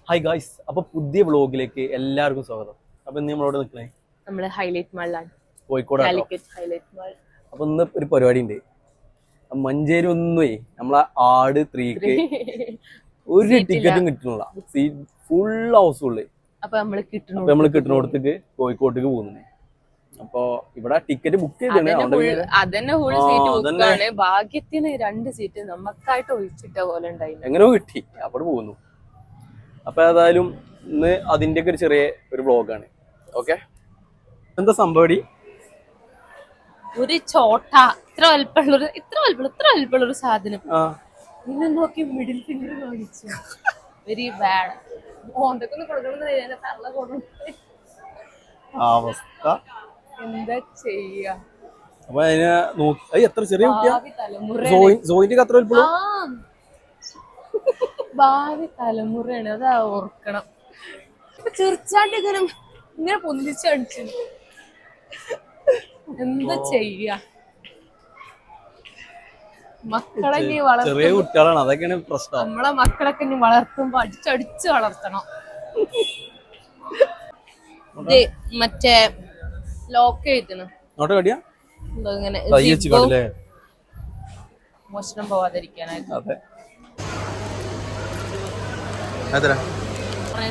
Hi guys, അപ്പൊ പുതിയ വ്ളോഗിലേക്ക് എല്ലാവർക്കും സ്വാഗതം. അപ്പൊ ഇന്ന് നമ്മളോട് നിൽക്കണേ നമ്മള് ഹൈലൈറ്റ് മാളിലാണ്, കോഴിക്കോട്. Highlight Mall. അപ്പൊ ഇന്ന് ഒരു പരിപാടി ഉണ്ട്. മഞ്ചേരി ഒന്നേ നമ്മളെ ആട് 3K ഒരു ടിക്കറ്റും കിട്ടണില്ല. Seat full house full. അപ്പൊ നമ്മള് കിട്ടുന്നിടത്തേക്ക് കോഴിക്കോട്ടേക്ക് പോകുന്നു. അപ്പൊ ഇവിടെ ടിക്കറ്റ് ബുക്ക് ചെയ്തിട്ടുണ്ട്. അതന്നെ ഫുൾ സീറ്റ് ബുക്കാണ്. ഭാഗ്യത്തിന് 2 സീറ്റ് നമുക്കായിട്ട് ഒഴിച്ചിട്ട പോലെ ഉണ്ടായിരുന്നു. എങ്ങനെയോ കിട്ടി, അപ്പോൾ പോകുന്നു. അപ്പൊ ഏതായാലും ഇന്ന് അതിന്റെ ഒക്കെ ഒരു ചെറിയ ഒരു വ്ളോഗാണ്. ഓക്കെ, എന്താ സംഭവടി? ഒരു ചോട്ട ഇത്ര വലിപ്പമുള്ളൊരു സാധനം പിന്നെ നോക്കി മിഡിൽ ഫിംഗർ കാണിച്ചു. Very bad. ഓന്തൊക്കെ കൊടുക്കണം അവസ്ഥ എന്താ ചെയ്യാ? അപ്പൊ അതിനെ നോക്കി എത്ര ചെറിയ കുട്ടിയാ. എത്ര വലിപ്പം? ഭാവി തലമുറയാണ്, അതാ ഓർക്കണം. ചെറുച്ചാണ്ടിങ്ങനെ ഇങ്ങനെ പൊന്തിച്ചടിച്ചു. എന്താ ചെയ്യാ? മക്കളെ നീ ചെറിയ കുട്ടികളാണ്, അതൊക്കെയാണ് പ്രശ്നം. നമ്മളെ മക്കളൊക്കെ നീ വളർത്തുമ്പോ അടിച്ചടിച്ച് വളർത്തണം. മറ്റേ ലോക്ക് എഴുതണം, ഇങ്ങനെ മോഷണം പോവാതിരിക്കാനായിട്ട്.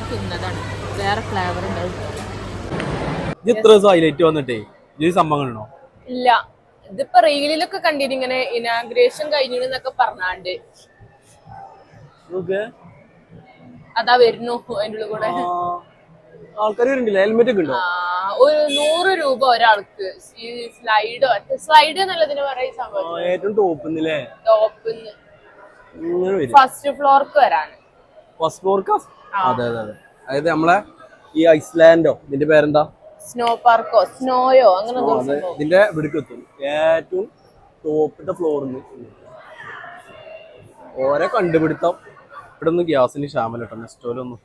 തിന്നതാണ്, വേറെ ഫ്ലേവർ ഉണ്ടാവും. ഹൈലൈറ്റ് വന്നിട്ടേ ഈ സംഭവങ്ങളാണോ? ഇല്ല, ഇതിപ്പോ റീലിലൊക്കെ കണ്ടിട്ട് ഇങ്ങനെ ഇനാഗ്രേഷൻ കഴിഞ്ഞിന്നൊക്കെ പറഞ്ഞാണ്ട് അതാ വരുന്നു. അതിൻ്റെ ഉള്ളിൽ കൂടെ ആൾക്കാർ ഹെൽമെറ്റ് ഒക്കെ ഉണ്ടോ? ഒരു 100 രൂപ ഒരാൾക്ക്. ഈ സ്ലൈഡ് എന്നുള്ളതിന് പറയും സംഭവം. ഏറ്റവും ടോപ്പിന്ന് ഫസ്റ്റ് ഫ്ലോർക്ക് വരാണ്. ഫസ്റ്റ് ഫ്ലോർക്ക്? അതെ അതെ അതെ. അതായത് നമ്മളെ ഈ ഐസ്ലാൻഡോ, ഇതിന്റെ പേരെന്താ? സ്നോ പാർക്കോ സ്നോയോ അങ്ങനെ ഇതിന്റെ ഇവിടേക്ക് എത്തും. ഏറ്റവും ടോപ്പിന്റെ ഫ്ലോറിന്ന് ഓരോ കണ്ടുപിടുത്തം. ഇവിടെ ഒന്നും ഗ്യാസിന് ക്ഷാമല്ല കേട്ടോ, നെസ്റ്റോലൊന്നും.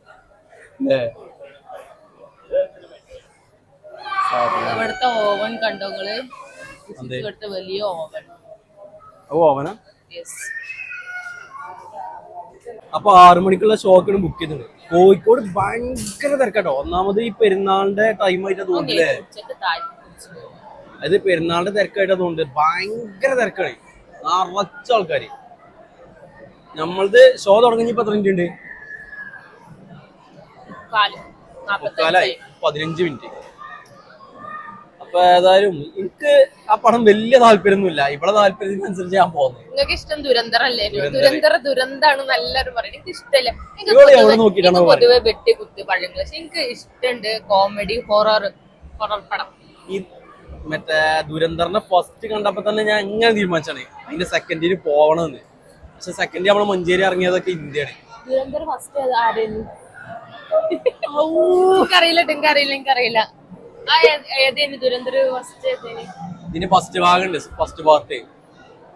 ഇവിടുത്തെ ഓവൻ കണ്ടോ നിങ്ങള്? ഇവിടുത്തെ വലിയ ഓവൻ. ഓവനാ? അപ്പൊ 6 മണിക്കുള്ള ഷോക്കാണ് ബുക്ക് ചെയ്തത്. കോഴിക്കോട് ഭയങ്കര തിരക്കാട്ടോ. ഒന്നാമത് ഈ പെരുന്നാളിന്റെ ടൈം ആയിട്ടാ തോന്നില്ലേ? അത് പെരുന്നാളിന്റെ തിരക്കായിട്ടാ തോന്നുന്നത്. ഭയങ്കര തിരക്കാണ്, നിറച്ച ആൾക്കാര്. നമ്മളത് ഷോ തുടങ്ങി ഇപ്പൊ എത്ര മിനിറ്റ് ഉണ്ട്? 15 മിനിറ്റ്. അപ്പൊ ഏതായാലും എനിക്ക് ആ പടം വലിയ താല്പര്യമൊന്നുമില്ല. ഇവിടെ താല്പര്യത്തിനനുസരിച്ച് ഞാൻ പോകുന്നത്. നിങ്ങൾക്ക് ഇഷ്ടം ദുരന്തറല്ലേ? ദുരന്താണ് നല്ലൊരു പറയുന്നത്. എനിക്ക് ഇഷ്ടമല്ല. പൊതുവെ വെട്ടി കുത്തി പഴങ്ങൾ. പക്ഷെ എനിക്ക് ഇഷ്ടമുണ്ട് കോമഡി ഹൊറർ പടം. ഈ മറ്റേ ദുരന്തറിനെ ഫസ്റ്റ് കണ്ടപ്പോ തന്നെ ഞാൻ എങ്ങനെ തീരുമാനിച്ചാണ് അതിന്റെ സെക്കൻഡിന് പോകണമെന്ന്. പക്ഷെ സെക്കൻഡ് നമ്മള് മഞ്ചേരി ഇറങ്ങിയതൊക്കെ ഇന്ത്യയാണ്. ദുരന്തർ ഫസ്റ്റ് ആരായിരുന്നു? എനിക്കറിയില്ല. ഇതിന്റെ ഫസ്റ്റ് ഭാഗമുണ്ട്, ഫസ്റ്റ് പാർട്ട്.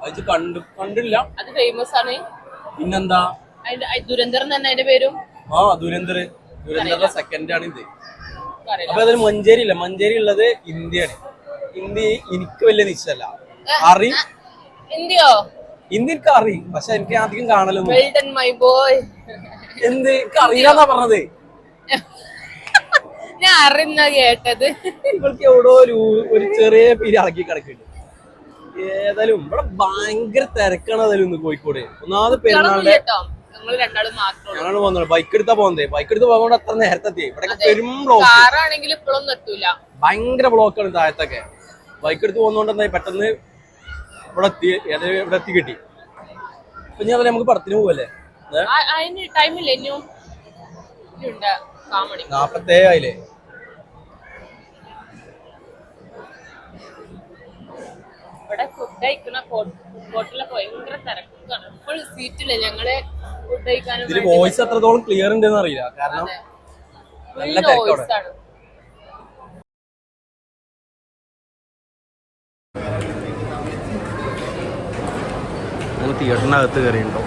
അത് കണ്ടില്ല. അത് ഫേമസ് ആണ്. പിന്നെന്താ ദുരന്തർ തന്നെ അതിന്റെ പേരും. ദുരന്തറിന്റെ സെക്കൻഡ് ആണ് ഇത്. അപ്പൊ അതിന് മഞ്ചേരി ഇല്ല, മഞ്ചേരി ഉള്ളത് ഇന്ത്യയാണ്. ഹിന്ദി എനിക്ക് വലിയ നിശ്ചയല്ല. ഇന്ത്യയോ? ഹിന്ദി എനിക്ക് അറിയും, പക്ഷെ എനിക്ക് അധികം കാണലൊന്നും. എന്ത് അറിയില്ലാന്നാ പറഞ്ഞത്? ഞാൻ അറിയുന്ന കേട്ടത്. ഇവൾക്ക് എവിടോ ഒരു ചെറിയ പേര് ഇളക്കി കിടക്കുന്നുണ്ട്. ഏതായാലും ഇവിടെ ഭയങ്കര തിരക്കാണ്. ഏതായാലും ഇന്ന് കോഴിക്കോട് ഒന്നാമത് പെരുന്നാളിന്റെ ഞങ്ങളാണ് പോകുന്നത്. ബൈക്ക് എടുത്താ പോകുന്നത്. ബൈക്ക് എടുത്ത് പോകുന്നത് അത്ര നേരത്തെ എത്തി. ഇവിടെ പെരും ബ്ലോക്ക്, ഭയങ്കര ബ്ലോക്കാണ് താഴത്തൊക്കെ. ബൈക്ക് എടുത്ത് പോകുന്നോണ്ട് പെട്ടെന്ന് ഇവിടെ എത്തി കിട്ടി. അപ്പൊ ഞാൻ നമുക്ക് പടത്തിന് പോവല്ലേ? 47 ആയില്ലേ? ഇവിടെ ഫുഡ് കഴിക്കുന്ന ഹോട്ടലൊക്കെ ഭയങ്കര തിരക്കാണ്. ഫുൾ സീറ്റില്ല. ഞങ്ങള് ഫുഡ് കഴിക്കാനും ഇതില് വോയിസ് എത്രത്തോളം ക്ലിയർ ഉണ്ടെന്ന് അറിയില്ല, കാരണം നല്ല തിരക്കാണ്. തിയേറ്ററിനകത്ത് കയറിയുണ്ടോ?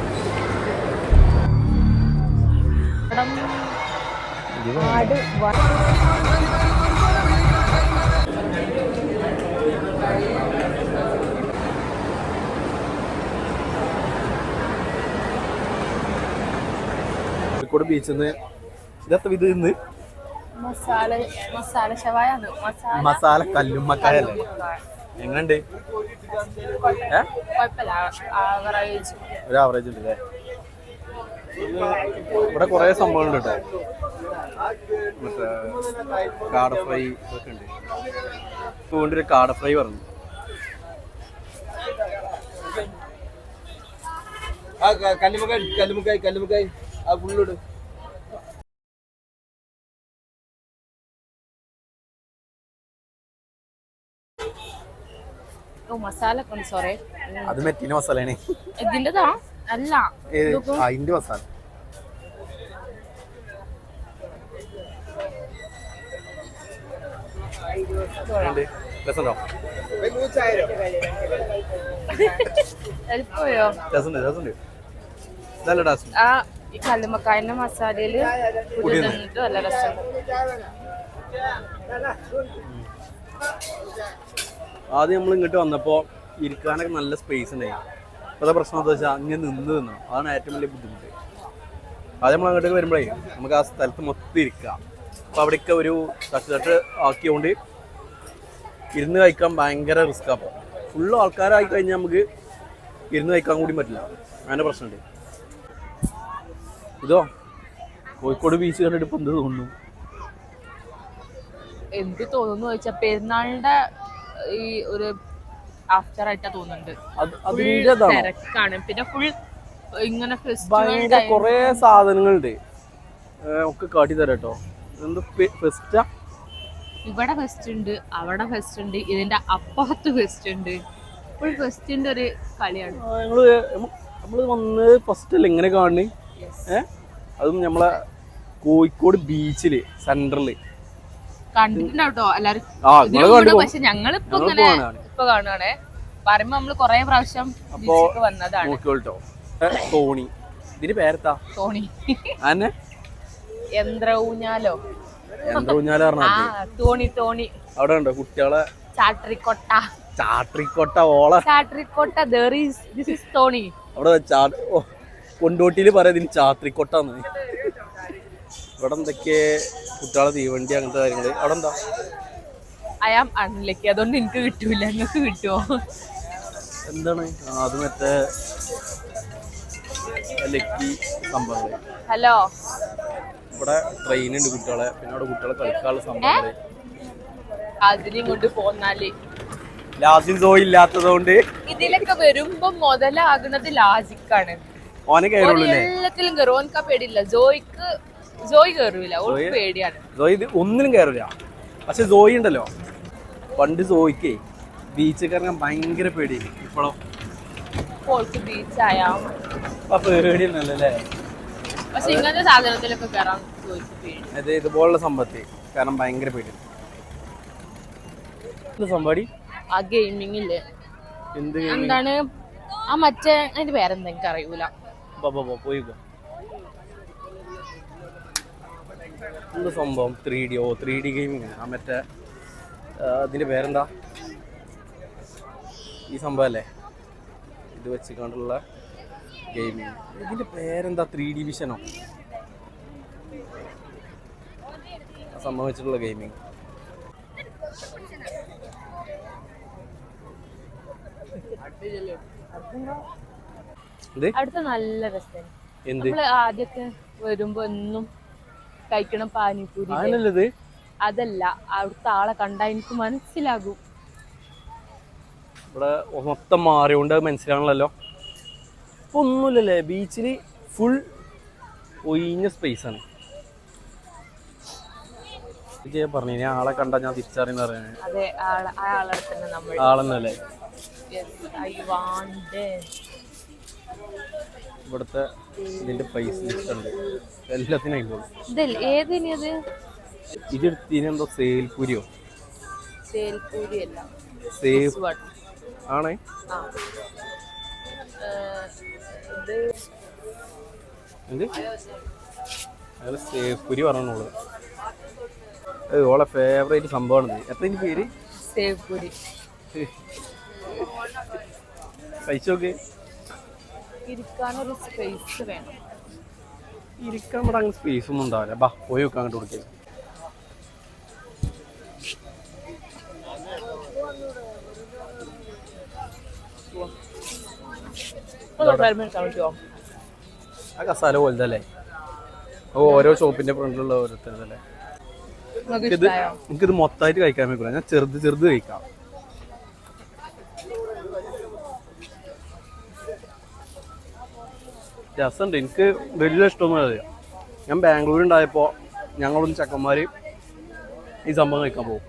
കോഴിക്കോട് ബീച്ചിൽ നിന്ന് ഇതെത്ര ഇത് ഇന്ന് മസാല മസാല ഷവായ മസാല കല്ലുമ്മക്കായല്ലേ എങ്ങനെയുണ്ട് ഒരു ആവറേജ് ഉണ്ട് അല്ലേ ഇവിടെ കുറെ സംഭവങ്ങളുണ്ട് കേട്ടോ മറ്റേ കാട ഫ്രൈ ഇതൊക്കെ ഉണ്ട് അതുകൊണ്ടൊരു കാട ഫ്രൈ പറഞ്ഞു കല്ലുമുക്കായി ആ ഫുള്ളോട് മസാല സോറി അത് മെറ്റിന്റെ മസാലയാണ് ഇതിന്റെതാ അല്ല അതിന്റെ മസാല രസമുണ്ടോ രസമുണ്ട് രസമുണ്ട് നല്ല ടേസ്റ്റ് ആ ഈ കല്ലുമ്മക്കായന്റെ മസാലയില് തിന്നിട്ട് നല്ല രസമുണ്ട് ആദ്യം നമ്മൾ ഇങ്ങോട്ട് വന്നപ്പോ ഇരിക്കാനൊക്കെ നല്ല സ്പേസ് ഉണ്ടായി ഇപ്പോഴത്തെ പ്രശ്നം എന്താ വെച്ചാൽ അങ്ങനെ നിന്ന് നിന്നോ അതാണ് ഏറ്റവും വലിയ ബുദ്ധിമുട്ട് ആദ്യം നമ്മൾ അങ്ങോട്ടേക്ക് വരുമ്പോഴേ നമുക്ക് ആ സ്ഥലത്ത് മൊത്തം ഇരിക്കാം അപ്പോൾ അവിടെയൊക്കെ ഒരു തട്ട് ആക്കിയോണ്ട് ഇരുന്ന് കഴിക്കാൻ ഭയങ്കര റിസ്ക് അപ്പോൾ ഫുള്ള് ആൾക്കാരായി കഴിഞ്ഞാൽ നമുക്ക് ഇരുന്ന് കഴിക്കാൻ കൂടി പറ്റില്ല അങ്ങനെ പ്രശ്നമുണ്ട് ഇതോ കോഴിക്കോട് ബീച്ച് കണ്ടിട്ട് ഇപ്പം എന്ത് തോന്നുന്നു എന്ത് തോന്നുന്നു ചോദിച്ചാൽ പെരുന്നാളിന്റെ ഈ ഒരു ആഫ്റ്റർ ആയിട്ടാ തോന്നുന്നുണ്ട് തിരക്കാണ് പിന്നെ ഫുൾ ഇങ്ങനെ ഭയങ്കര കൊറേ സാധനങ്ങളുണ്ട് ഒക്കെ കാട്ടി തരാം കേട്ടോ എന്ത് ഫെസ്റ്റാ ഇവിടെ ഫെസ്റ്റ് ഉണ്ട് അവിടെ ഫെസ്റ്റ് ഉണ്ട് ഇതിന്റെ അപ്പുറത്ത് ഫെസ്റ്റ് ഉണ്ട് ഫുൾ ഫെസ്റ്റിന്റെ ഒരു കളിയാണ് നമ്മള് വന്ന് ഫസ്റ്റ് അല്ല ഇങ്ങനെ കാണുന്നേ അതും നമ്മളെ കോഴിക്കോട് ബീച്ചില് സെന്ററില് കണ്ടിട്ടുണ്ടോ എല്ലാരും പക്ഷെ ഞങ്ങളിപ്പോ ഇങ്ങനെ ഇപ്പൊ കാണുകയാണേ പറയുമ്പോ നമ്മള് കൊറേ പ്രാവശ്യം ബീച്ചിലേക്ക് വന്നതാണ് തോണി ഇതിന് പേരെത്താ തോണി അന്നെ യന്ത്രഊഞ്ഞാലോ തോണി തോണി അവിടെ ഉണ്ടോ കുട്ടികളെ ചാട്രിക്കൊട്ട ഓള ചാട്രിക്കൊട്ട തോണി അവിടെ കൊണ്ടോട്ടിയില് പറയാ ഇതിന് ചാത്രിക്കൊട്ടാന്ന് ഇവിടെ എന്തൊക്കെ കുട്ടികളെ തീവണ്ടി അങ്ങനത്തെ കാര്യങ്ങള് അവിടെ എന്താ ഐ ആം അൺലക്കി അതുകൊണ്ട് എനിക്ക് കിട്ടൂല നിങ്ങൾക്ക് കിട്ടുമോ എന്താണ് അത് മറ്റേ ലക്കി സംഭവങ്ങള് ഹലോ ഇവിടെ ട്രെയിൻ ഉണ്ട് കുട്ടികളെ പിന്നെ അവിടെ കുട്ടികളെ കളിക്കാനുള്ള സംഭവങ്ങള് അതിനും കൊണ്ട് പോന്നാല് ലാസിൻസോ ഇല്ലാത്തതുകൊണ്ട് ഇതിലൊക്കെ വരുമ്പോ മുതലാകുന്നത് ലാജിക്കാണ് ഓനെ കയറുള്ളൂ എല്ലാത്തിലും കയറും ഓനക്കാ പേടിയില്ല ജോയി കയറൂല ഓൾക്ക് പേടിയാണ് ജോയി ഒന്നിനും കയറില്ല പക്ഷെ ജോയി ഉണ്ടല്ലോ പണ്ട് ജോയിക്കേ ബീച്ചൊക്കെ ഇറങ്ങാൻ ഭയങ്കര പേടിയാണ് ഇപ്പോഴോ ഓൾക്ക് ബീച്ചായ പേടിയുണ്ടല്ലോ അല്ലേ പക്ഷെ ഇങ്ങനത്തെ സാധനത്തിലൊക്കെ കയറാൻ ജോയിക്ക് പേടി അതെ ഇതുപോലുള്ള സംഭവത്തെ കാരണം ഭയങ്കര പേടിയാണ് സംഭവടി ആ ഗെയിമിങ്ങില്ലേ എന്താണ് ആ മറ്റേ അതിന്റെ പേരെന്താ എനിക്ക് അറിയൂല പോയിക്കോ എന്ത് സംഭവം 3D ഗെയിമിങ് ആ മറ്റേ ഇതിന്റെ പേരെന്താ ഈ സംഭവം അല്ലേ ഇത് വെച്ചിട്ടുള്ള ഗെയിമിങ് ഇതിന്റെ പേരെന്താ 3D വിഷനോ ആ സംഭവം വെച്ചിട്ടുള്ള ഗെയിമിങ് അടുത്ത നല്ല രസം നമ്മള് ആദ്യമൊക്കെ വരുമ്പോ എന്നും കഴിക്കണം പാനിപ്പൂരി അതല്ല അവിടുത്തെ ആളെ കണ്ടാ എനിക്ക് മനസ്സിലാകും ഇവിടെ മൊത്തം മാറിയോണ്ട് മനസ്സിലാണല്ലോ ഇപ്പൊ ഒന്നുമില്ലല്ലേ ബീച്ചില് ഫുൾ ഒഴിഞ്ഞ സ്പേസ് ആണ് പറഞ്ഞു ആളെ കണ്ടാ ഞാൻ തിരിച്ചറിയുന്ന ആളെന്നല്ലേ ഇവിടുത്തെ ഇതിന്റെ പൈസ ലിസ്റ്റ് ഉണ്ട് എല്ലാത്തിനും ഇതെടുത്തീനെന്തോ സേൽപൂരിയോ ആണേ എന്ത് അയാൾ സേവ്പൂരി പറഞ്ഞോളൂ ഓളെ ഫേവറേറ്റ് സംഭവമാണ് എത്ര ഇതിന്റെ പേര് സേവ്പൂരി കഴിച്ചോക്കെ ഇരിക്കാനൊരു സ്പേസ് വേണം ഇരിക്കാൻ ഇവിടെ അങ്ങനെ സ്പേസ് ഒന്നും ഉണ്ടാവില്ല. ബാ പോയി വെക്കാൻ അങ്ങോട്ട് കൊടുക്കുക. ആ കസാല പോലതല്ലേ ഓരോ ഷോപ്പിന്റെ ഫ്രണ്ടിലുള്ള ഓരോരുത്തരല്ലേ. എനിക്കിത് മൊത്തമായിട്ട് കഴിക്കാൻ പറ്റില്ല, ഞാൻ ചെറുത് ചെറുത് കഴിക്കാം. രസമുണ്ട്, എനിക്ക് വലിയ ഇഷ്ടമൊന്നും അറിയാം. ഞാൻ ബാംഗ്ലൂർ ഉണ്ടായപ്പോൾ ഞങ്ങളൊന്ന് ചെക്കന്മാർ ഈ സംഭവം കഴിക്കാൻ പോകും.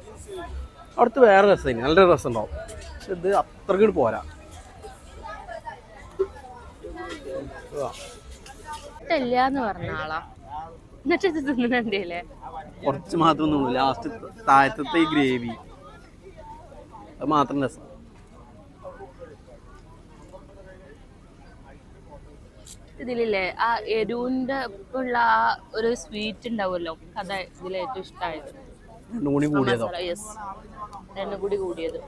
അവിടുത്തെ വേറെ രസമായിരുന്നു, നല്ല രസം ഉണ്ടാവും. പക്ഷെ ഇത് അത്രയ്ക്ക് പോരാ. കുറച്ച് മാത്രം തോന്നുന്നു, ലാസ്റ്റ് താഴത്തെ ഈ ഗ്രേവി അത് മാത്രം രസം. ഇതിലില്ലേ ആ എരുവിന്റെ ഉള്ള ആ ഒരു സ്വീറ്റ് ഉണ്ടാവുമല്ലോ, അതാ ഇതിൽ ഏറ്റവും ഇഷ്ടമായത്. രണ്ടും കൂടിയതോ? യെസ്, രണ്ടും കൂടി കൂടിയത്.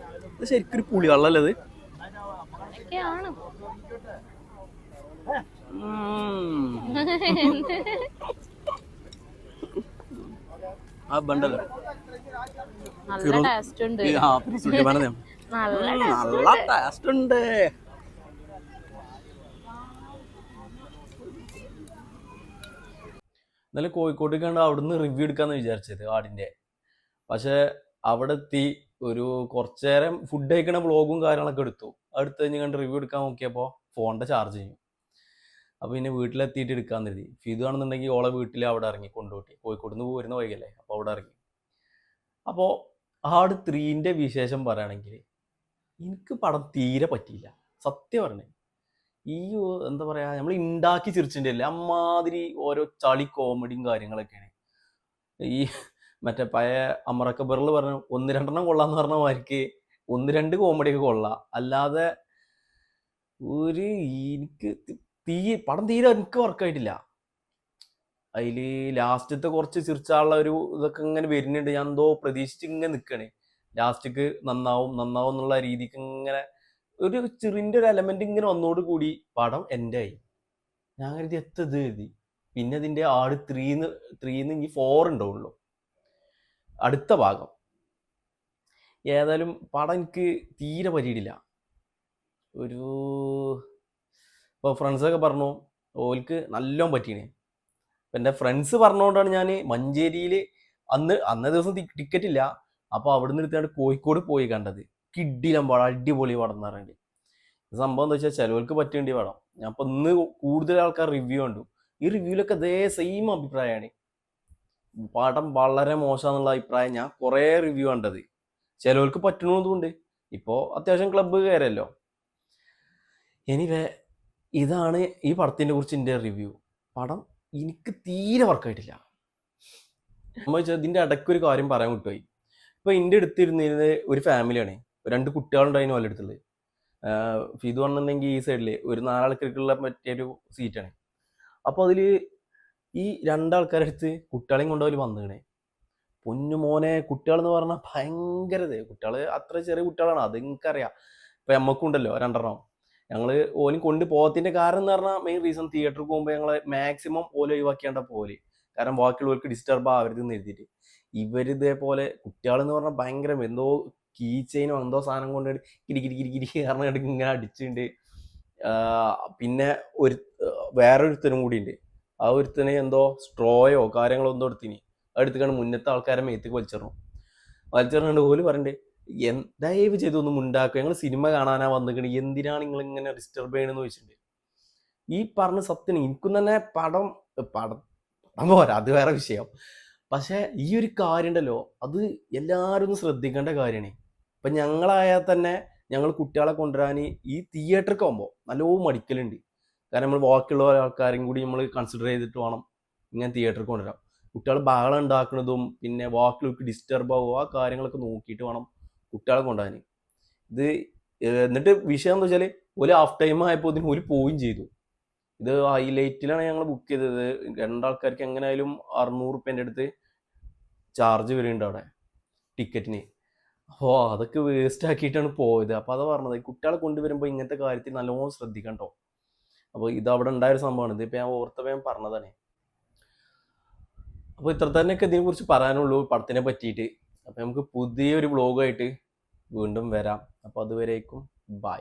ശരിക്കും പുളി വെള്ളമല്ലത് ഒക്കെയാണ്. ആ ബണ്ടല്ലോ നല്ല ടേസ്റ്റ് ഉണ്ട്. നല്ല ടേസ്റ്റ് ഉണ്ട്. ഇന്നലെ കോഴിക്കോട്ട് കണ്ട് അവിടുന്ന് റിവ്യൂ എടുക്കാന്ന് വിചാരിച്ചത് ആടിന്റെ. പക്ഷെ അവിടെ എത്തി ഒരു കുറച്ചു നേരം ഫുഡ് കഴിക്കണ വ്ളോഗും കാര്യങ്ങളൊക്കെ എടുത്തു. അടുത്ത് കഴിഞ്ഞ് കണ്ട് റിവ്യൂ എടുക്കാൻ നോക്കിയപ്പോൾ ഫോണിന്റെ ചാർജ് ചെയ്യും. അപ്പോൾ പിന്നെ വീട്ടിലെത്തിയിട്ട് എടുക്കാന്ന് കരുതി. ഫിദു ആണെന്നുണ്ടെങ്കിൽ ഓളെ വീട്ടിൽ അവിടെ ഇറങ്ങി കൊണ്ടുപോയി. കോഴിക്കോട് നിന്ന് പോരുന്ന വൈകല്ലേ, അപ്പോൾ അവിടെ ഇറങ്ങി. അപ്പോൾ ആട് 3ന്റെ വിശേഷം പറയുകയാണെങ്കിൽ എനിക്ക് പടം തീരെ പറ്റിയില്ല, സത്യം പറഞ്ഞേ. ഈ എന്താ പറയാ, നമ്മൾ ഉണ്ടാക്കി ചിരിച്ചിൻ്റെ അല്ലേ അമ്മാതിരി ഓരോ ചളി കോമഡിയും കാര്യങ്ങളൊക്കെയാണ്. ഈ മറ്റേ പഴയ അമറക്കബറിൽ പറഞ്ഞ 1-2 കൊള്ളാന്ന് പറഞ്ഞ മാതിരിക്ക് 1-2 കോമഡിയൊക്കെ കൊള്ളാം. അല്ലാതെ ഒരു എനിക്ക് പടം തീരെ എനിക്ക് വർക്കായിട്ടില്ല. അതിൽ ലാസ്റ്റത്തെ കുറച്ച് ചിരിച്ചാനുള്ള ഒരു ഇതൊക്കെ ഇങ്ങനെ വരുന്നുണ്ട്. ഞാൻ എന്തോ പ്രതീക്ഷിച്ച് ഇങ്ങനെ നിൽക്കണേ, ലാസ്റ്റ്ക്ക് നന്നാവും എന്നുള്ള രീതിക്ക് ഇങ്ങനെ ഒരു ചെറിൻ്റെ ഒരു എലമെന്റ് ഇങ്ങനെ വന്നോട് കൂടി പടം എൻ്റെ ആയി. ഞാൻ കരുതി എത്തത് എഴുതി. പിന്നെ അതിൻ്റെ ആട് 3 ഇനി 4 ഉണ്ടാവുള്ളൂ അടുത്ത ഭാഗം. ഏതായാലും പടം എനിക്ക് തീരെ പറ്റിയിട്ടില്ല. ഒരു ഇപ്പോൾ ഫ്രണ്ട്സൊക്കെ പറഞ്ഞു ഓൽക്ക് നല്ലോണം പറ്റീനെ. അപ്പം എൻ്റെ ഫ്രണ്ട്സ് പറഞ്ഞുകൊണ്ടാണ് ഞാൻ മഞ്ചേരിയിൽ അന്നേ ദിവസം ടിക്കറ്റ് ഇല്ല, അപ്പോൾ അവിടുന്ന് എടുത്താണ് കോഴിക്കോട് പോയി കണ്ടത്. കിഡിലം പടം, അടിപൊളി പടം എന്ന് പറഞ്ഞിട്ട്. സംഭവം എന്താ വെച്ചാൽ ചിലവർക്ക് പറ്റേണ്ടി പടം. ഞാൻ ഇപ്പം ഇന്ന് കൂടുതൽ ആൾക്കാർ റിവ്യൂ കണ്ടു. ഈ റിവ്യൂലൊക്കെ അതേ സെയിം അഭിപ്രായമാണ്, പടം വളരെ മോശമെന്നുള്ള അഭിപ്രായം. ഞാൻ കുറേ റിവ്യൂ കണ്ടത്, ചിലവർക്ക് പറ്റണതുകൊണ്ട്. ഇപ്പോൾ അത്യാവശ്യം ക്ലബ്ബ് കയറല്ലോ. എനിവേ ഇതാണ് ഈ പടത്തിനെ കുറിച്ച് എൻ്റെ റിവ്യൂ. പടം എനിക്ക് തീരെ വർക്കായിട്ടില്ല. നമ്മൾ ഇതിൻ്റെ ഇടയ്ക്കൊരു കാര്യം പറയാൻ വിട്ടുപോയി. ഇപ്പോൾ എൻ്റെ അടുത്തിരുന്നിരുന്നത് ഒരു ഫാമിലിയാണ്, 2 കുട്ടികളുണ്ടായിരുന്നു അവരുടെ അടുത്തുള്ളത്. ഫിദു വന്നിട്ടുണ്ടെങ്കിൽ ഈ സൈഡിൽ ഒരു 4 ആൾക്കാർക്കുള്ള മറ്റൊരു സീറ്റാണ്. അപ്പോൾ അതിൽ ഈ 2 ആൾക്കാരുടെ അടുത്ത് കുട്ടികളെയും കൊണ്ടുപോയി വന്നിക്കണേ. പൊന്നു മോനെ, കുട്ടികളെന്ന് പറഞ്ഞാൽ ഭയങ്കരത്. കുട്ടികൾ അത്ര ചെറിയ കുട്ടികളാണ്, അത് എനിക്കറിയാം. ഇപ്പം നമ്മക്കുണ്ടല്ലോ 2 ഞങ്ങൾ ഓലും കൊണ്ട് പോകത്തിൻ്റെ കാരണം എന്ന് പറഞ്ഞാൽ മെയിൻ റീസൺ തിയേറ്ററിൽ പോകുമ്പോൾ ഞങ്ങൾ മാക്സിമം ഓല ഒഴിവാക്കേണ്ട പോലെ, കാരണം ബാക്കിയുള്ളവർക്ക് ഡിസ്റ്റർബ് ആവരുതെന്ന് എഴുതിയിട്ട്. ഇവരിതേപോലെ കുട്ടികളെന്ന് പറഞ്ഞാൽ ഭയങ്കര എന്തോ കീ ചെയിനോ എന്തോ സാധനം കൊണ്ട് കിരി കാരണം ഇങ്ങനെ അടിച്ചിട്ടുണ്ട്. പിന്നെ വേറൊരുത്തനും കൂടി ഉണ്ട്. ആ ഒരുത്തന് എന്തോ സ്ട്രോയോ കാര്യങ്ങളോ എന്തോ എടുത്തിന്, എടുത്തിക്കാണ് മുന്നത്തെ ആൾക്കാരെ മേത്തേക്ക് വലിച്ചെറിഞ്ഞുകൊണ്ട് ഓല് പറയണ്ടേ ദയവ് ചെയ്തൊന്നും ഉണ്ടാക്കുക, ഞങ്ങൾ സിനിമ കാണാനാ വന്നിക്കണേ, എന്തിനാണ് നിങ്ങൾ ഇങ്ങനെ ഡിസ്റ്റർബ് ചെയ്യണമെന്ന് ചോദിച്ചിട്ടുണ്ട്. ഈ പറഞ്ഞ സത്യം എനിക്കും തന്നെ പടം പോരാ, അത് വേറെ വിഷയം. പക്ഷെ ഈ ഒരു കാര്യം ഉണ്ടല്ലോ, അത് എല്ലാവരും ഒന്ന് ശ്രദ്ധിക്കേണ്ട കാര്യമാണ്. ഇപ്പം ഞങ്ങളായാൽ തന്നെ ഞങ്ങൾ കുട്ടികളെ കൊണ്ടുവരാൻ ഈ തിയേറ്ററിൽ ആകുമ്പോൾ നല്ലോണം മടിക്കലുണ്ട്. കാരണം നമ്മൾ ബാക്കിയുള്ള ആൾക്കാരും കൂടി നമ്മൾ കൺസിഡർ ചെയ്തിട്ട് വേണം ഇങ്ങനെ തിയേറ്ററിൽ കൊണ്ടുവരാം. കുട്ടികൾ ബഹളം ഉണ്ടാക്കുന്നതും പിന്നെ ബാക്കിയുള്ളവർക്ക് ഡിസ്റ്റർബ് ആവുക ആ കാര്യങ്ങളൊക്കെ നോക്കിയിട്ട് വേണം കുട്ടികളെ കൊണ്ടുപോകാൻ. ഇത് എന്നിട്ട് വിഷയം എന്താ വെച്ചാൽ ഒരു ഹാഫ് ടൈം ആയപ്പോൾ ഇതിന് ഒരു പോവുകയും ചെയ്തു. ഇത് ഹൈലൈറ്റിലാണ് ഞങ്ങൾ ബുക്ക് ചെയ്തത്. 2 ആൾക്കാർക്ക് എങ്ങനെയായാലും 600 റുപ്യേൻ്റെ അടുത്ത് ചാർജ് വരുന്നുണ്ട് അവിടെ ടിക്കറ്റിന്. അപ്പോൾ അതൊക്കെ വേസ്റ്റ് ആക്കിയിട്ടാണ് പോയത്. അപ്പോൾ അത് പറഞ്ഞത് കുട്ടികളെ കൊണ്ടുവരുമ്പോൾ ഇങ്ങനത്തെ കാര്യത്തിൽ നല്ലോണം ശ്രദ്ധിക്കണം കേട്ടോ. അപ്പോൾ ഇത് അവിടെ ഉണ്ടായൊരു സംഭവമാണ്. ഇതിപ്പോൾ ഞാൻ ഓർത്തപ്പോൾ ഞാൻ പറഞ്ഞതാണ്. അപ്പോൾ ഇത്ര തന്നെയൊക്കെ ഇതിനെ കുറിച്ച് പറയാനുള്ളൂ പടത്തിനെ പറ്റിയിട്ട്. അപ്പോൾ നമുക്ക് പുതിയൊരു വ്ളോഗായിട്ട് വീണ്ടും വരാം. അപ്പോൾ അതുവരേക്കും ബൈ.